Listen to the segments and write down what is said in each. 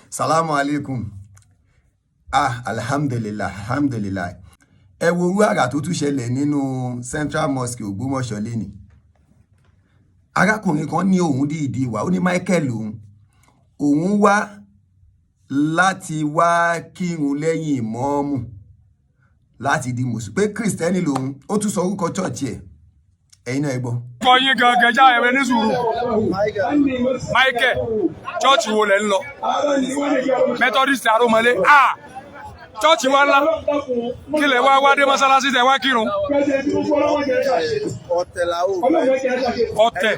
Salamu alaikum. Alhamdulillah. Ẹ wo orú àrà tó tún ṣẹlẹ̀ nínú Central Mosque Ògbómọ̀ṣọ́ lẹ́ni. Arákùnrin kan ní òun dìídì wá, ó ní Michael òun wá láti wá kírun lẹ́yìn ìmọ́ọ̀mù láti di mùsùlùmí pé Kristẹni lòun, ó tún sọ orúkọ chọ́ọ̀chì ẹ̀. Ẹ̀yin náà ẹ gbọ́. Kọyin gangan já ẹ̀rẹ́ ní sùúrù. Michael, chọ́ọ̀chì wo lẹ̀ ń lọ? Methodist Aromole. Chọ́ọ̀chì wa ńlá. Kí lẹ̀ wá dé mọ́sálásí tẹ̀ wá kírun? Ọ̀tẹ̀ làwọn Ọ̀tẹ̀.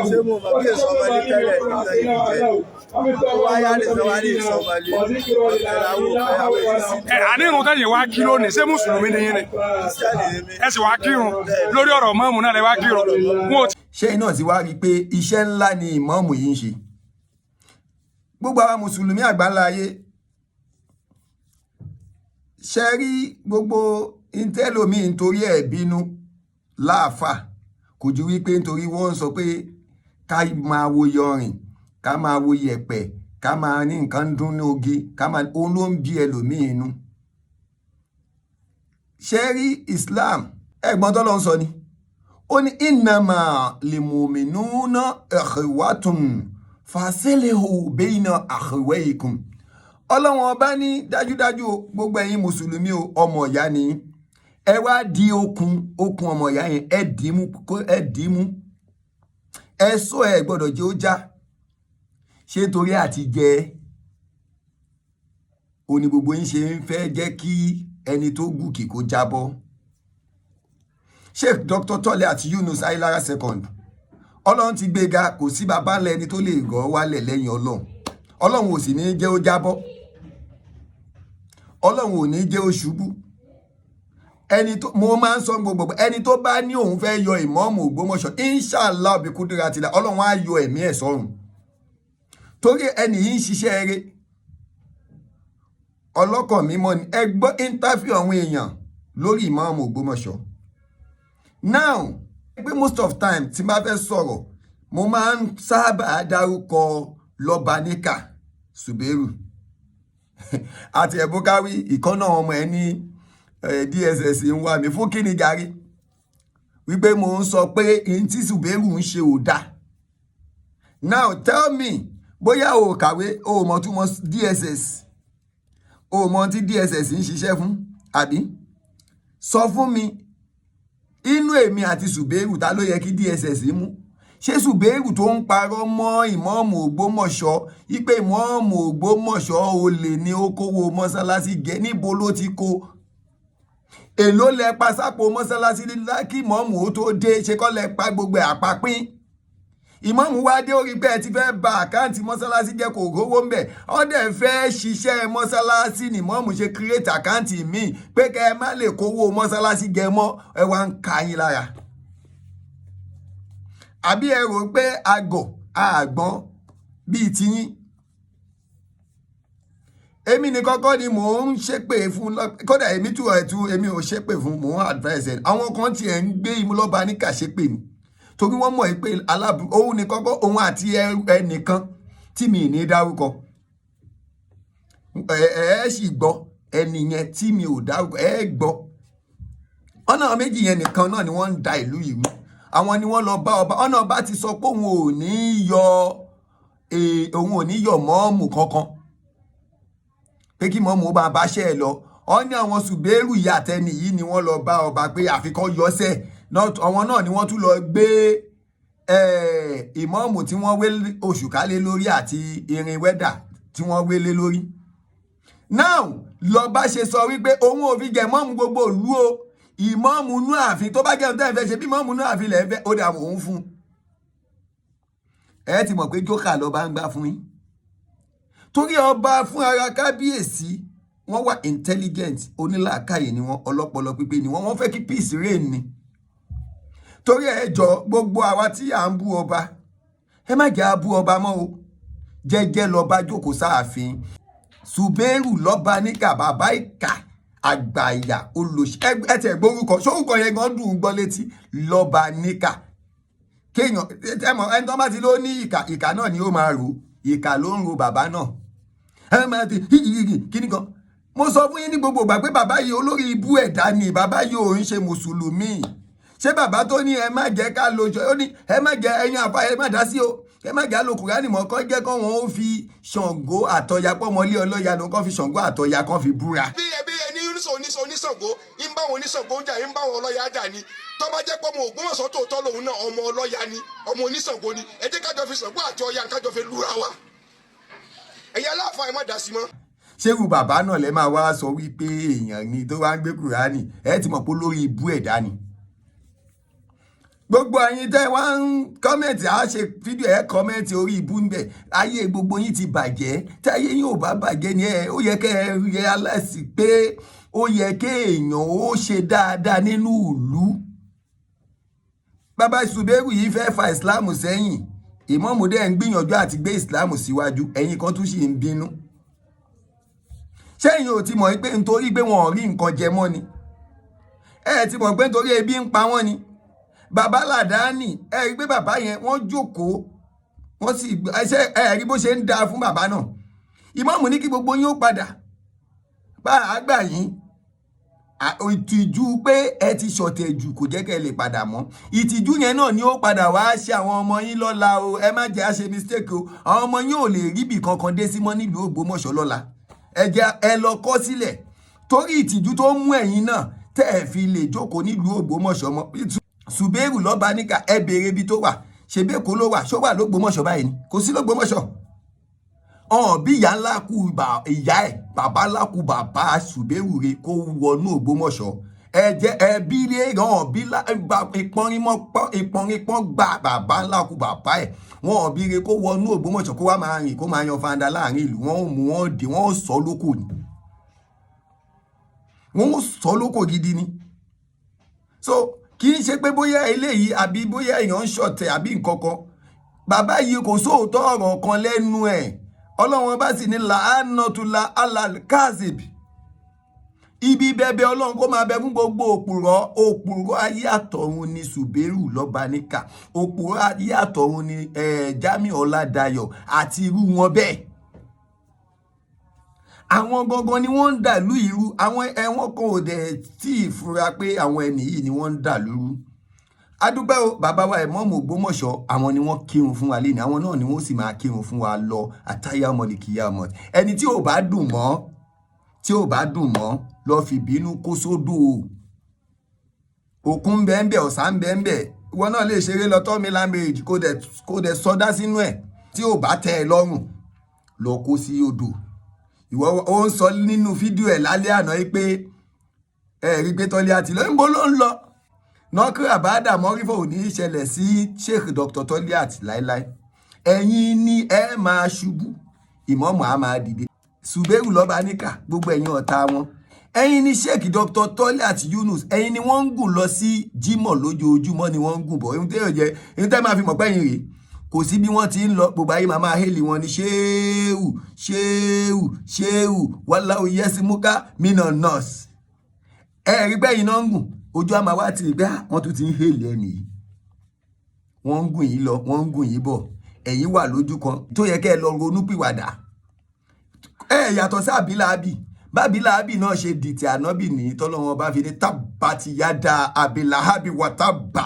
ṣé mo mọ̀ bí èso ọmọdé tẹ́lẹ̀ nígbà yìí jẹ́ wáyà lè sọ wá ní ìsọmọlé ọ̀tẹ̀ làwọn fẹ́yàwó ìsìn Àní irun tẹ̀yìn wá kí lónìí, ṣé Mùsùlùmí ni yín ni? Ẹ sì wá kírun lórí ọ̀rọ̀ mọ́ọ̀mù náà lẹ wá kírun. Ṣé iná ti wá rí i pé iṣẹ́ ńlá ni ìmọ́ọ̀mù yìí ń ṣe? Gbogbo àwọn Mùsùlùmí àgbáńlá ayé ṣe rí gbogbo ìtẹ́lómi nítorí ẹ̀ bínú láàfà kò ju wípé nítorí wọ́n ń sọ pé ká máa wo yọrìn, ká máa wo yẹ̀pẹ̀, ká máa ní nǹkan dún ní ogi, ká máa òun ló ń bí ẹlòmíì inú. Ṣe rí Islam ẹ̀gbọ́n tó lọ sọ ni ó ní innama limuminuna ikhwatun fasilihu bayna akhawaykum. Ọlọ́run ọba ní dájúdájú gbogbo ẹ̀yin mùsùlùmí ọmọ ìyá ni ẹ wá di okùn ọmọ ìyá yẹn ẹ dì mú ẹ sọ ẹ gbọ́dọ̀ jẹ́ ó já ṣé torí àti jẹ òní gbogbo yín ṣe ń fẹ́ jẹ́ kí ẹni tó gùnkì kó jábọ́. Sheikh Dr. Tọ́lẹ̀ àti Yunus Ayélára second Ọlọ́run ti gbéga, kò sí bàbá ńlá ẹni tó lè gọ́ wálẹ̀ lẹ́yìn Ọlọ́run ò sì ní jẹ́ ó jábọ́, Ọlọ́run ò ní jẹ́ ó ṣubú. Mo máa ń sọ gbogbo ẹni tó bá ní òun fẹ́ yọ ìmọ̀ọ́mù Ògbómọ̀ṣọ́ inshallah bí kúdúrà tilẹ̀ Ọlọ́run á yọ ẹ̀mí ẹ̀ sọ́run, torí ẹni yìí ń ṣiṣẹ́ eré ọlọ́kàn mímọ́ ni. Ẹ gbọ́ interview àwọn èèyàn lórí ìmọ̀ọ́mù Ògbómọ̀ṣọ́. Now pé most of time tí n bá fẹ́ sọ̀rọ̀ mo máa ń sábà dárúkọ Lọ́baníkà Suberu àti ẹ̀bùkáwí ìkọ́nà ọmọ ẹ ní DSS ń wá mi fún kíni jàre wípé mo ń sọ pé n tí Suberu ń ṣe ò dáa. Now tell me bóyá o kàwé o mọ̀ túmọ̀ DSS, o mọ̀ tí DSS ń ṣiṣẹ́ fún àbí? Sọ fún mi inú èmi àti Suberu ta ló yẹ kí DSS mú? Ṣé Suberu tó ń parọ́ mọ́ ìmọ̀ọ́mù Ògbómọ̀ṣọ́ wípé ìmọ̀ọ́mù Ògbómọ̀ṣọ́ olè ní ó kówó mọ́sálásí gẹ, níbo ló ti kó? Èló lẹ pa sápò mọ́sálásí kí ìmọ̀ọ́mù ó tó dé? Ṣé kọ́ lẹ pa gbogbo àpapín? Ìmọ̀ọ́mù wá dé orí pé ẹ ti fẹ́ ba àkáǹtì mọ́sálásí jẹ́ kò rówó ń bẹ̀, ó dẹ̀ fẹ́ ṣiṣẹ́ mọ́sálásí ni ìmọ̀ọ́mù ṣe create àkáǹtì míì pé kẹ́ ẹ má lè kówó mọ́sálásí jẹ mọ́, ẹ wá ń ka yín lára. Àbí ẹ rò pé àgbọ̀n bíi tiyín? Èmi ní kọ́kọ́ ni mò ń ṣépè fún, kódà èmi èmi ò ṣépè fún, mò ń advise ẹ̀. Àwọn kan tiẹ̀ ń gbé Lọ́baníkà ṣépè ni torí wọ́n mọ̀ pé òun ní kọ́kọ́ òun àti ẹnìkan tí mi ní dárúkọ ẹ sì gbọ́ ẹni yẹn tí mi ò dárúkọ ẹ gbọ́. Ọ̀nà méjì yẹn nìkan náà ni wọ́n ń da ìlú yìí rú. Àwọn ni wọ́n lọ bá ọba, ọ̀nà ọba ti sọ pé òun ò ní yọ mọ́ọ̀mù kankan pé kí mọ́ọ̀mù ó bá báṣẹ́ ẹ̀ lọ. Ó ní àwọn Suberu ìyàtẹ̀ni yìí ni wọ́n lọ bá ọba pé àfikọ́ yọsẹ̀. Àwọn náà ni wọ́n tún lọ gbé ìmọ̀ọ́mù tí wọ́n wé oṣù kálé lórí àti irin wẹ́dà tí wọ́n wé lé lórí. Now lọ́ba ṣe sọ wípé òun ò fi jẹ mọ́ọ̀mù gbogbo ìlú o, ìmọ̀ọ́mù inú ààfin tó bá jẹun tẹ́ ẹ fẹ́ ṣe bí ìmọ̀ọ́mù inú ààfin lẹ̀ ń fẹ́ ó dà òun fún un. Ẹ ti mọ̀ pé jókà lọ́ba ń gbá fún yín torí ọba fún ara kábíyèsí wọ́n wà intelligent, onílàákàyè ni wọ́n, ọlọ́pọlọ pípé ni wọ́n fẹ́ kí peace reign ni. Torí ẹjọ́ gbogbo àwa tí à ń bú ọba ẹ má jẹ́ abú ọba mọ́ o, jẹ́jẹ́ lọ́ba jókòó sáàfin. Suberu Lọ́baníkà bàbá ìkà àgbàyà olóṣì ẹ tẹ̀ gbórúkọ sórúkọ yẹn gan dùn gbọ́ létí Lọ́baníkà kéèyàn ẹmọ ẹni tó bá ti ló ní ìkà náà ni ó máa rò ìkà ló ń ro bàbá náà ẹ máa ti kíní kan. Mo sọ fún yín ní gbogbo ìgbà pé bàbá yìí olórí ibú ẹ̀dá ni bàbá yìí ò ń ṣe mùsùlùmí. Ṣé bàbá tó ní ẹ má jẹ́ ká lo ó ní ẹ má jẹ́ ẹyin àfa ẹ má dá sí o ẹ má jẹ́ àlò Kùránì mọ́ kọ́ jẹ́ kọ́ wọn ó fi Ṣàngó àtọ̀yà pọ́mọlé ọlọ́yà ló kọ́ fi Ṣàngó àtọ̀yà kan fi búra. bí ẹni oníṣàngó ń bá wọn oníṣàngó ń jà ń bá wọn ọlọ́yà jà ni tó bá jẹ́ pé ọmọ Ògbómọ̀ṣọ́ tòótọ́ lòun náà ọmọ ọlọ́yà ni ọmọ oníṣàngó ni ẹ jẹ́ kájọ fi Ṣàngó àti Ọya kájọ fi lura wa ẹ̀yin aláàfáà ẹ má dá sí mọ́. Ṣérù bàbá náà lẹ máa wá sọ wípé èèyàn ni tó wá ń gbé Kùránì ẹ ti mọ̀ pé lórí ibú ẹ̀dá ni. Gbogbo ẹ̀yin tẹ́ wá ń kọ́mẹ̀ntì á ṣe fídíò ẹ̀ kọ́mẹ̀ntì orí ibú ń bẹ̀ ayé gbogbo yín ti bàjẹ́ tí ayé yín ò bá bàjẹ́ ni ó yẹ kẹ́ ẹ realize pé ó yẹ kéèyàn ó ṣe dáadáa nínú ìlú. Bàbá Ṣùbẹ́rù yìí fẹ́ fa ìsìláàmù sẹ́yìn Ìmáàmù dẹ̀ ń gbìyànjú àti gbé ìsìláàmù síwájú ẹ̀yin kan tún sì ń bínú. Ṣẹ́yìn ò ti mọ̀ pé nítorí pé wọn ò rí nǹkan jẹ mọ́ ni ẹ ti mọ̀ pé nítorí ebi ń pa wọ́n ni. Bàbá Làdáánì ẹ rí pé bàbá yẹn wọ́n jókòó wọ́n sì ẹ rí bó ṣe ń dáa fún bàbá náà. Ìmáàmù ní kí gbogbo yín ó padà bá àgbà yín ìtìjú pé ẹ ti ṣọ̀tẹ̀ jù kò jẹ́ kẹ́ ẹ lè padà mọ́ ìtìjú yẹn náà ni ó padà wá ṣe àwọn ọmọ yín lọ́la o ẹ má jẹ́ àṣe mistake o àwọn ọmọ yín ò lè ríbi kankan dé sí mọ́ nílùú Ògbómọ̀ṣọ́ lọ́la ẹ lọ kọ́ sílẹ̀ torí ìtìjú tó mú ẹ̀yin náà tẹ́ ẹ fi lè jókòó nílùú Ògbómọ̀ṣọ́ mọ́. Ṣùbẹ́rù lọ́ba níkà ẹ béèrè ibi tó wà ṣebí Èkó ló wà ṣó wà l'Ógbómọ̀ṣọ́ báyìí ni kò sí l'Ógbómọ̀ṣọ́. Bí ìyá ńlá kú ìyá ẹ̀ bàbá ńlá kú bàbá Ṣùbẹ́rù rẹ̀ kó wọnú Ògbómọ̀ṣọ́ ẹ jẹ́ ẹbí rẹ̀ hàn bí ìpọ́nrípọ́n gba bàbá ńlá kú bàbá ẹ̀ wọn ò bí rẹ̀ kó wọnú Ògbómọ̀ṣọ́ kó wá máa rìn kó máa yan fanda láàrin ìlú wọn ò mú wọn dé wọn ò sọ lóko ni wọn ò sọ lóko gidi ni. So kì í ṣe pé bóyá eléyìí àbí bóyá èèyàn ń ṣọ̀tẹ̀ àbí nǹkan kan bàbá yìí kò sóòótọ́ ọ̀rọ̀ kan lẹ́nu ẹ̀ Ọlọ́run bá sì ní làánàtúlà alàkázib ibi bẹbẹ Ọlọ́run kó máa bẹ fún gbogbo òpùrọ́ ayé àtọ̀run ni Ṣùbẹ́rù lọ́ba níkà òpùrọ́ ayé àtọ̀run ni Jamiu Ọládayọ̀ àti irú wọn bẹ́ẹ̀. Àwọn gangan ni wọ́n ń dàlú irú àwọn ẹ̀wọ̀n kan ò dẹ̀ tí ì fura pé àwọn ẹni yìí ni wọ́n ń dàlú. Adúpẹ́ o bàbá wa Ìmáàmù Ògbómọ̀ṣọ́ àwọn ni wọ́n kírun fún wa lẹ́ni àwọn náà ni wọ́n sì máa kírun fún wa lọ àtàyà ọmọlìkìyà ọmọ ẹni tí ò bá dùn mọ́ lọ fi bínú kó sódò òkun bẹ́ẹ̀nbẹ́ ọ̀sán bẹ́ẹ̀nbẹ́ ìwọ náà lè ṣeré lọ tọ́ mi lámbèjì kó dẹ̀ sọdá sínú ẹ̀ tí ò bá tẹ́ ẹ lọ́rùn lọ kó sí odò. Ìwọ ó ń sọ nínú fídíò ẹ̀ lálẹ́ àná pé rí pé tọ́lé àti lọ níbo ló ń lọ nọ́kìrì àbáàdà mọ́rífò ò ní í ṣẹlẹ̀ sí Sheikh Dr. Toliat láéláé ẹ̀yin ni ẹ máa ṣubú ìmáàmù á máa dìde. Ṣùbẹ́rù lọ́ba níkà gbogbo ẹ̀yin ọ̀tá wọn ẹ̀yin ni Sheikh Dr. Toliat Yunus ẹ̀yin ni wọ́n ń gùn lọ sí Jímọ̀ lójoojúmọ́ ni wọ́n ń gùn bọ̀ ohun tẹ́ máa fi mọ̀ pẹ́yìn rèé kò sí bí wọ́n ti ń lọ gbogbo ayé màmá hélì wọn ni ṣéèwù wàláwù yẹ́símúká mínà nọ́ọ̀sì rí bẹ́yìn náà ń gùn ojú àmà wá ti rí bẹ́ẹ̀ wọ́n tún ti ń hélì ẹni yìí wọ́n ń gùn yìí lọ wọ́n ń gùn yìí bọ̀ ẹ̀yin wà lójú kan tó yẹ kẹ́ ẹ lọ ronú pìwàdà yàtọ̀ sí àbílàábì bábílàábì náà ṣe dìtẹ̀ ànábì ní tọ́lọ́wọ́n bá fi ní tábàtìyádà àbílàábì wàtábà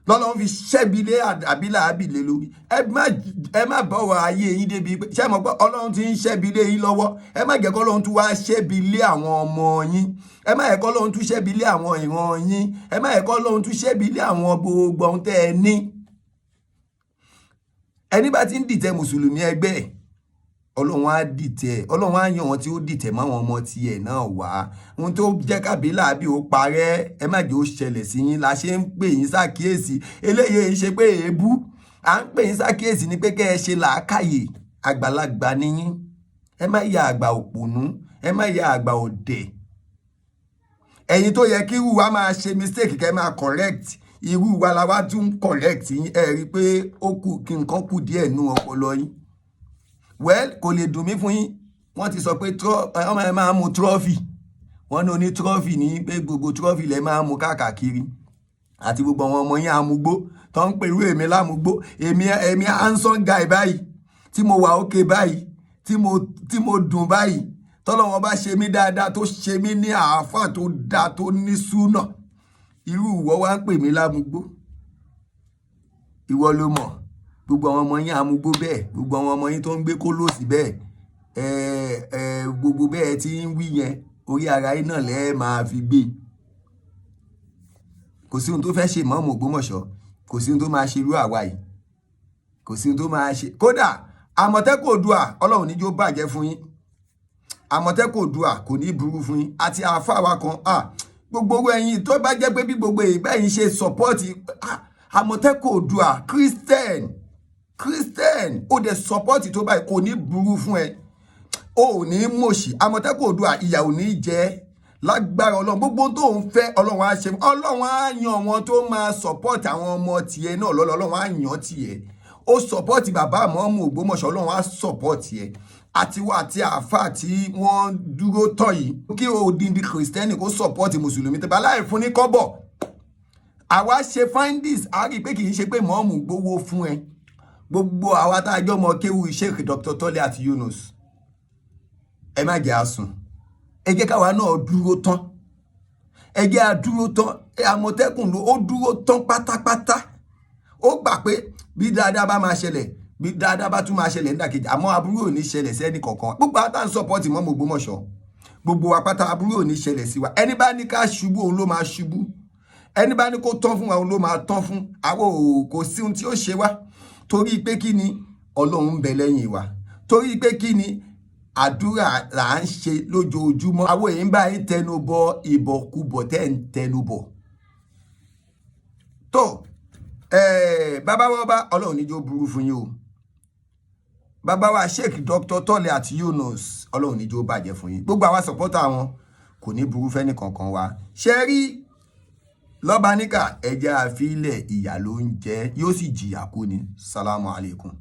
lọ́lọ́run fi ṣẹ́bilé àbílàábì lé lórí ẹ má bọ̀wọ̀ ayé yín débi pé ṣé mọ̀ pé Ọlọ́run ti ń ṣẹ́bilé yín lọ́wọ́ ẹ má jẹ́ kọ́lọ́run tún wá ṣẹ́bilé àwọn ọmọ yín ẹ má jẹ́ kọ́lọ́run tún ṣẹ́bilé àwọn ìran yín ẹ má jẹ́ kọ́lọ́run tún ṣẹ́bilé àwọn gbogbo ohun tẹ́ ẹ ní. Ẹni bá ti ń dìtẹ̀ mùsùlùmí ẹgbẹ́ ẹ̀ Ọlọ́run á dìtẹ̀ Ọlọ́run á yan wọn tí ó dìtẹ̀ máwọn ọmọ tiẹ̀ náà wá ohun tó jẹ́ kábílàábì ó parẹ́ ẹ má jẹ́ ó ṣẹlẹ̀ sí yín la ṣe ń pè yín ṣàkíyèsí eléyìí ń ṣe pé èébú à ń pè yín ṣàkíyèsí ni pé kẹ́ ẹ ṣe làákàyè àgbàlagbà ni yín ẹ má ya àgbà òpònú ẹ má ya àgbà ọ̀dẹ̀ ẹ̀yin tó yẹ kí irú wa máa ṣe mistake kẹ́ máa correct irú wa la wá tún correct yín ẹ rí i pé ó kù kí nǹkan kù díẹ̀ nú ọpọlọ yín kò lè dùn mí fún yín wọ́n ti sọ pé ọmọ ẹ máa mu trọ́fì wọ́n ní oní trọ́fì ní pé gbogbo trọ́fì lẹ máa mu káàkiri àti gbogbo àwọn ọmọ yín amúgbó tó ń pèrú èmi lámúgbó èmi handsome guy báyìí tí mo wà òkè báyìí tí mo dùn báyìí tọ́lọ́wọ́n bá ṣe mí dáadáa tó ṣe mí ní àáfà tó dáa tó ní súnà irú ìwọ wá ń pè mí lámúgbó ìwọ ló mọ̀ gbogbo àwọn ọmọ yín amúgbó bẹ́ẹ̀ gbogbo àwọn ọmọ yín tó ń gbé kólòsì bẹ́ẹ̀ gbogbo bẹ́ẹ̀ tí ń wí yẹn orí ara yín náà lẹ́ẹ̀ máa fi gbé kò sí ohun tó fẹ́ ṣe Ìmáàmù Ògbómọ̀ṣọ́ kò sí ohun tó máa ṣe irú àwa yìí kò sí ohun tó máa ṣe kódà Àmọ̀tẹ́kùn Oòduà Ọlọ́run níjó bàjẹ́ fún yín Àmọ̀tẹ́kùn Oòduà kò ní burú fún yín àti àáfàá wa kan gbogbo owó ẹ̀yin tó bá jẹ́ pé bí gbogbo ìgbà yín ṣe sọ́pọ́ọ̀tì Àmọ̀tẹ́kùn Oòduà Christian ó dẹ̀ sọ́pọ́ọ̀tì tó báyìí kò ní burú fún ẹ o ò ní mọ̀ṣì Àmọ̀tẹ́kùn Oòduà ìyà ò ní jẹ́ lágbára Ọlọ́run gbogbo tó ń fẹ́ Ọlọ́run á ṣe Ọlọ́run á yan wọn tó máa sọ́pọ́ọ̀tì àwọn ọmọ tiẹ̀ náà Ọlọ́run á yan tiẹ̀ ó sọ́pọ́ọ̀tì bàbá Ìmáàmù Ògbómọ̀ṣọ́ Ọlọ́run á sọ́pọ́ọ̀tì ẹ̀ àtiwọ́ àti àáfàá tí wọ́n dúró tọ̀ yìí kí odindi kìrìsìtẹ́nì kó sọ́pọ́ọ̀tì mùsùlùmí tẹ́ bá láì fún ní kọ́bọ̀ àwa ṣe findings a rí i pé kì í ṣe pé Ìmáàmù gbowó fún ẹ gbogbo àwa tá a jọ mọ kéwu Sheikh Dr. Toliat Yunus ẹ má jẹ́ àsùn ẹ jẹ́ káwa náà dúró tán ẹ jẹ́ àdúró tán Àmọ̀tẹ́kùn ló ó dúró tán pátápátá ó gbà pé bí dáadáa bá máa ṣẹlẹ̀ bí dáadáa bá tún máa ṣẹlẹ̀ nídàkejì àmọ́ aburú ò ní ṣẹlẹ̀ sẹ́ni kankan gbogbo àwọn tá à ń sọ́pọ́ọ̀tì Ìmáàmù Ògbómọ̀ṣọ́ gbogbo wa pátá aburú ò ní ṣẹlẹ̀ sí wa ẹni bá ní ká ṣubú òun ló máa ṣubú ẹni bá ní kó tán fún wa òun ló máa tán fún àwọn kò sí ohun tí ó ṣe wá torí pé kí ni Ọlọ́run ń bẹ lẹ́yìn wa torí pé kí ni àdúrà là ń ṣe lójoojúmọ́ àwọn èyí ń bá yín tẹnubọ ìbọ̀kúbọ̀ tẹ́ ń tẹnubọ̀ tó bàbá wa bá Ọlọ́run níjó burú fún yín o bàbá wa Sheikh Dr. Toliat Yunus Ọlọ́run níjó bàjẹ́ fún yín gbogbo àwa sọ̀pọ́tà wọn kò ní burú fẹ́ni kankan wa ṣe rí lọ́ba níkà ẹja àfilẹ̀ ìyà ló ń jẹ yóò sì jìyà kú ni salamu alaikum.